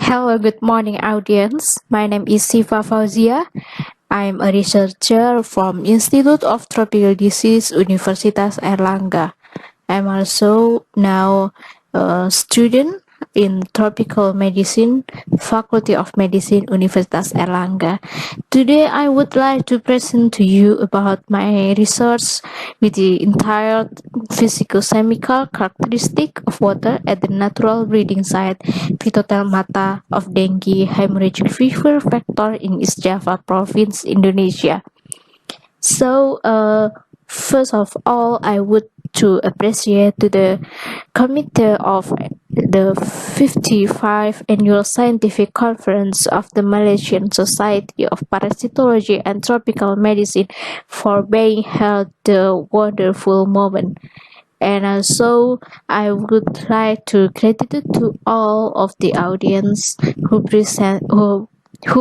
Hello, good morning, audience. My name is Shifa Fauziyah. I'm a researcher from Institute of Tropical Disease, Universitas Airlangga. I'm also now a student in Tropical Medicine, Faculty of Medicine, Universitas Airlangga. Today, I would like to present to you about my research with the entire physico-chemical characteristic of water at the natural breeding site Phytotelmata of dengue hemorrhagic fever vector in East Java Province, Indonesia. So, first of all, I would to appreciate to the committee of the 55th Annual Scientific Conference of the Malaysian Society of Parasitology and Tropical Medicine for being held the wonderful moment. And also, I would like to credit to all of the audience who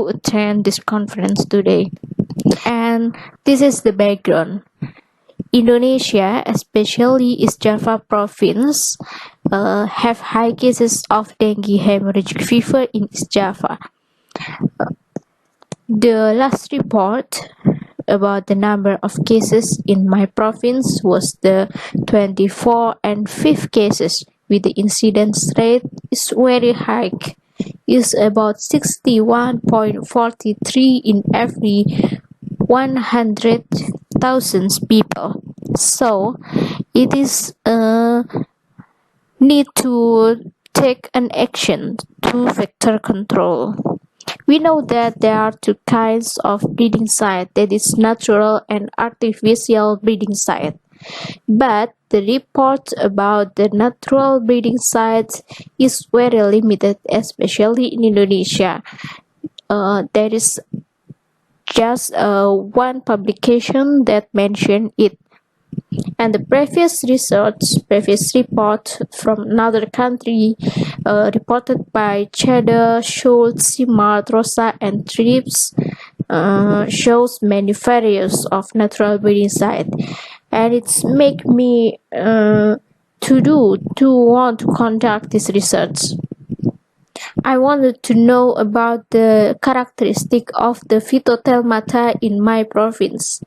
attend this conference today. And this is the background. Indonesia, especially East Java Province, have high cases of dengue hemorrhagic fever in East Java. The last report about the number of cases in my province was the 24 and 5 cases, with the incidence rate is very high. Is about 61.43 in every 100,000 people. So it is need to take an action to vector control. We know that there are two kinds of breeding site, that is natural and artificial breeding site. But the report about the natural breeding sites is very limited, especially in Indonesia. There is just one publication that mentioned it. And the previous report from another country reported by Cheddar, Schultz, Simard, Rosa, and Trips shows many various of natural breeding sites, and it's make me to want to conduct this research. I wanted to know about the characteristic of the Phytotelmata in my province,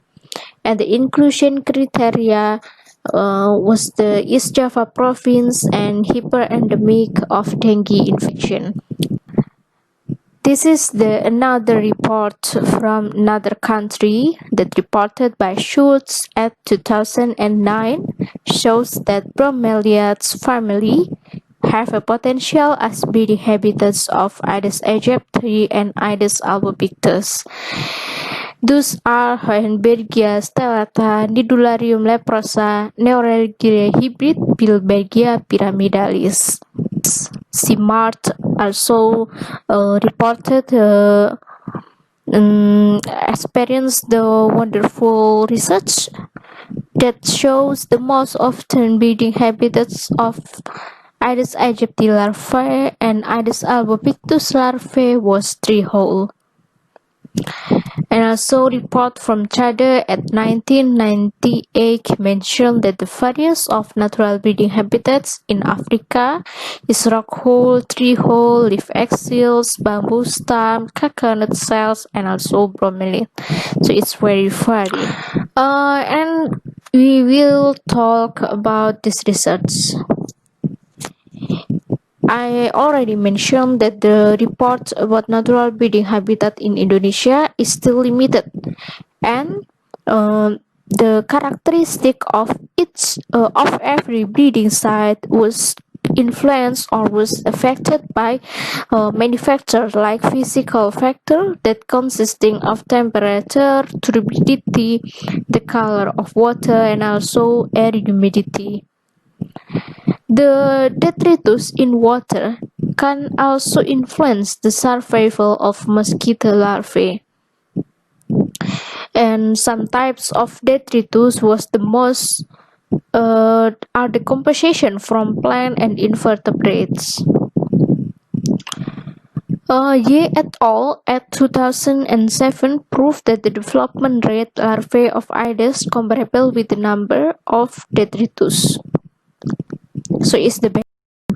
and the inclusion criteria was the East Java Province and hyperendemic of dengue infection. This is another report from another country that reported by Schultz at 2009 shows that bromeliads family have a potential as breeding habitats of Aedes aegypti and Aedes albopictus. Those are Hohenbergia stellata, Nidularium leprosa, Neoralgia hybrid, Bilbergia pyramidalis. Simard also reported experienced the wonderful research that shows the most often breeding habitats of Aedes aegypti larvae and Aedes albopictus larvae was treehole. And also report from Chade at 1998 mentioned that the various of natural breeding habitats in Africa is rockhole, treehole, leaf axils, bamboo stem, coconut shells, and also bromeliad. So it's very varied. And we will talk about this research. I already mentioned that the report about natural breeding habitat in Indonesia is still limited, and the characteristic of every breeding site was influenced or was affected by many factors like physical factor that consisting of temperature, turbidity, the color of water, and also air humidity. The detritus in water can also influence the survival of mosquito larvae. And some types of detritus was the most are the composition from plant and invertebrates. Ye et al. At 2007 proved that the development rate larvae of Aedes comparable with the number of detritus. So is the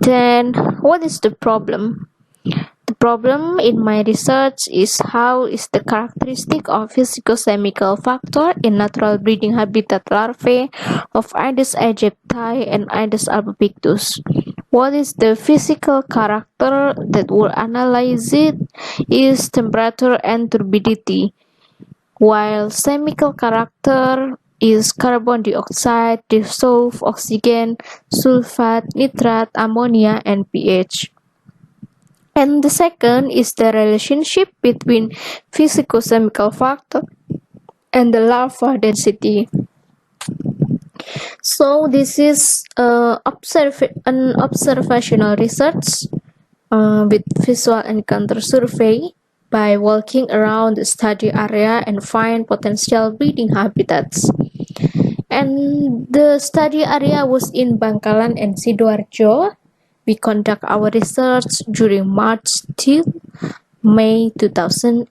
then what is the problem? The problem in my research is how is the characteristic of physicochemical factor in natural breeding habitat larvae of Aedes aegypti and Aedes albopictus. What is the physical character that will analyze it is temperature and turbidity, while chemical character is carbon dioxide, dissolved oxygen, sulfate, nitrate, ammonia, and pH. And the second is the relationship between physicochemical factor and the larva density. So this is an observational research with visual encounter survey by walking around the study area and find potential breeding habitats. And the study area was in Bangkalan and Sidoarjo. We conduct our research during March till May 2017.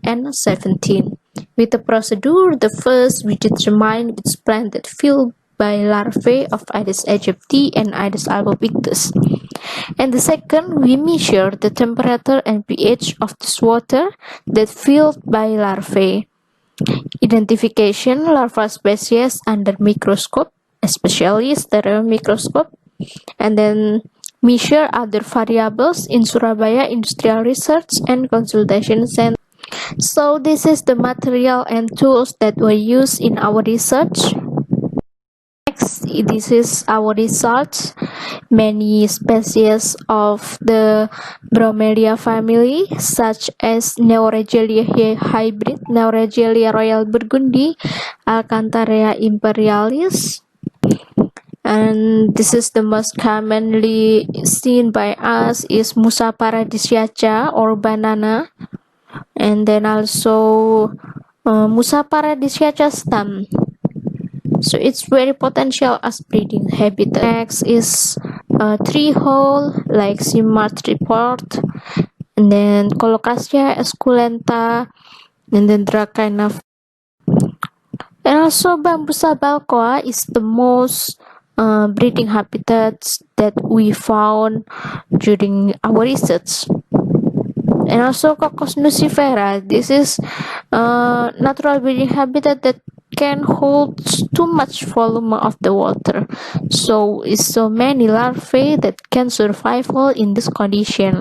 With the procedure, the first we determine which plant that filled by larvae of Aedes aegypti and Aedes albopictus. And the second, we measure the temperature and pH of this water that filled by larvae. Identification larva species under microscope, especially stereo microscope, and then measure other variables in Surabaya Industrial Research and Consultation Center. So this is the material and tools that were used in our research. Next, this is our results. Many species of the Bromelia family, such as Neuregelia hybrid, Neuregelia royal burgundy, Alcantara imperialis, and this is the most commonly seen by us is Musa paradisiaca or banana, and then also Musa paradisiaca stem. So it's very potential as breeding habitat. Next is tree hole like Simard report, and then Colocasia esculenta, and then Dracaena. And also Bambusa balcoa is the most breeding habitats that we found during our research. And also Cocos nucifera, this is natural breeding habitat that can hold too much volume of the water, so it's so many larvae that can survive in this condition.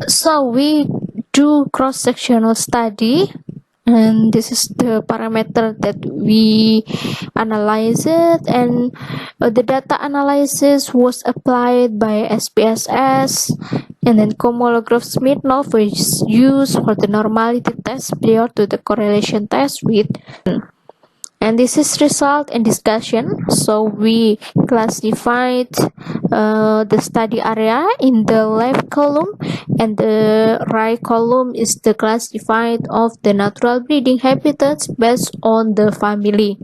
So we do cross-sectional study, and this is the parameter that we analyze it, and the data analysis was applied by SPSS, and then homolograph Smirnov was used for the normality test prior to the correlation test with. And this is result and discussion. So we classified the study area in the left column, and the right column is the classified of the natural breeding habitats based on the family.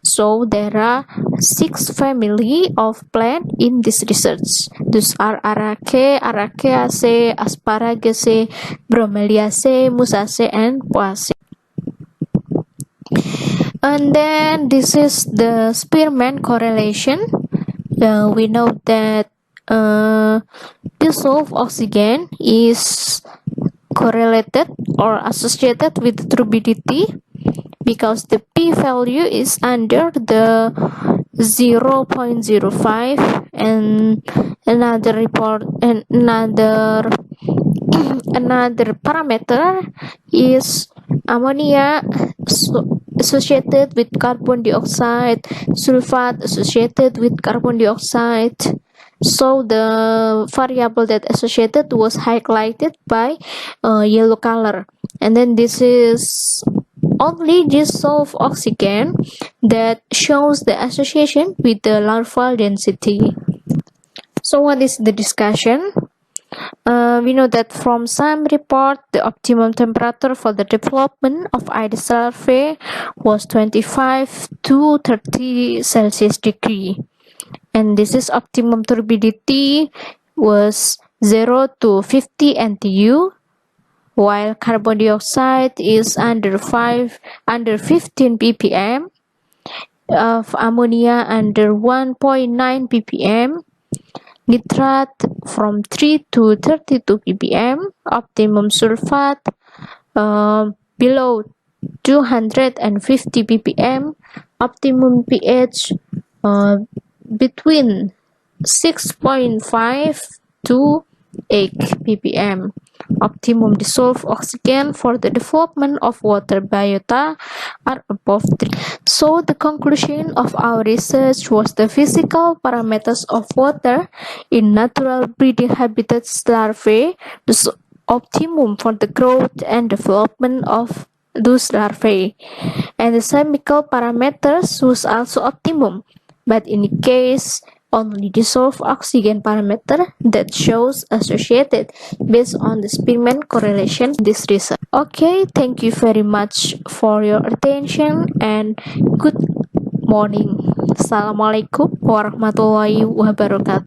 So there are 6 family of plant in this research. Those are Araceae, Araceaceae, Asparagaceae, Bromeliaceae, Musaceae, and Poaceae. And then this is the Spearman correlation. We know that dissolved oxygen is correlated or associated with turbidity because the p-value is under the 0.05, and another report and another parameter is ammonia associated with carbon dioxide, sulfate associated with carbon dioxide. So the variable that associated was highlighted by yellow color, and then this is only dissolved oxygen that shows the association with the larval density. So what is the discussion? We know that from some report, the optimum temperature for the development of Aedes larvae was 25 to 30 Celsius degree. And this is optimum turbidity was 0 to 50 NTU, while carbon dioxide is under 15 ppm, of ammonia under 1.9 ppm, nitrate from 3 to 32 ppm, optimum sulfate below 250 ppm, optimum pH between 6.5 to 8 ppm. Optimum dissolved oxygen for the development of water biota are above 3. So the conclusion of our research was the physical parameters of water in natural breeding habitats larvae is optimum for the growth and development of those larvae, and the chemical parameters was also optimum, but in case only dissolved oxygen parameter that shows associated based on the Spearman correlation in this research. Okay, thank you very much for your attention and good morning. Assalamualaikum warahmatullahi wabarakatuh.